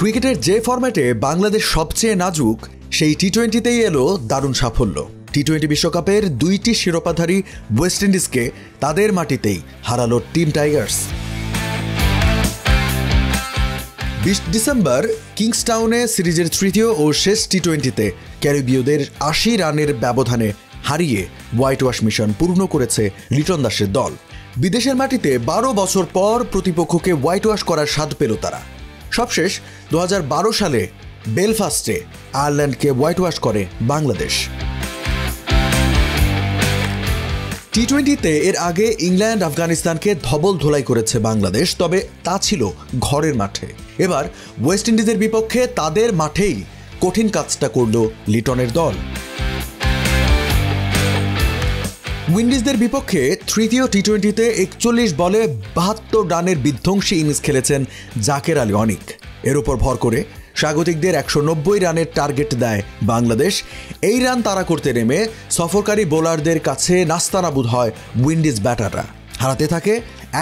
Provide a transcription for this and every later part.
ক্রিকেটের যে ফরম্যাটে বাংলাদেশ সবচেয়ে নাজুক সেই টি-20তেই এলো দারুণ সাফল্য। টি-20 বিশ্বকাপের 2টি শিরোপাধারী ওয়েস্ট ইন্ডিজকে তাদের মাটিতেই হারালো টিম টাইগার্স। 20 ডিসেম্বর কিংসটাউনে সিরিজের তৃতীয় ও শেষ টি-20তে ক্যারিবীয়দের 80 রানের ব্যবধানে হারিয়ে হোয়াইট ওয়াশ মিশন পূর্ণ করেছে লিটন দাসের দল। বিদেশের মাটিতে 12 বছর পর প্রতিপক্ষকে হোয়াইট ওয়াশ করার স্বাদ পেল তারা। সবশেষ 2012 সালে বেলফাস্টে আয়ারল্যান্ডকে হোয়াইট ওয়াশ করে বাংলাদেশ। টি-20তে এর আগে ইংল্যান্ড আফগানিস্তানকে ধবল ধোলাই করেছে বাংলাদেশ, তবে তা ছিল ঘরের মাঠে। এবার ওয়েস্ট ইন্ডিজের বিপক্ষে তাদের মাঠেই কঠিন কাজটা করল লিটনের দল। উইন্ডিজদের বিপক্ষে তৃতীয় টি-20তে 41 বলে 72 রানের বিধ্বংসী ইনিংস খেলেছেন জাকের আলী অনিক। এর উপর ভর করে স্বাগতিকদের 190 রানের টার্গেট দেয় বাংলাদেশ। এই রান তাড়া করতে নেমে সফরকারী বোলারদের কাছে নাস্তানাবুদ হয় উইন্ডিজ ব্যাটাররা। হারাতে থাকে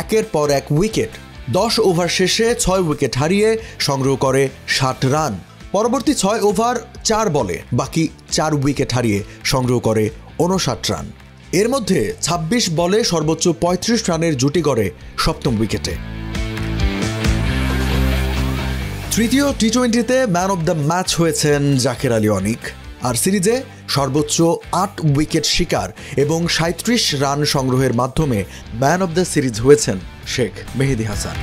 একের পর এক উইকেট। 10 ওভার শেষে 6 উইকেট হারিয়ে সংগ্রহ করে 60 রান। পরবর্তী 6 ওভার 4 বলে বাকি 4 উইকেট হারিয়ে সংগ্রহ করে 59 রান। এর মধ্যে 26 বলে সর্বোচ্চ 35 রানের জুটি গড়ে সপ্তম উইকেটে। তৃতীয় টি-20তে ম্যান অব দ্য ম্যাচ হয়েছেন জাকের আলী অনিক, আর সিরিজে সর্বোচ্চ 8 উইকেট শিকার এবং 37 রান সংগ্রহের মাধ্যমে ম্যান অব দ্য সিরিজ হয়েছেন শেখ মেহেদী হাসান।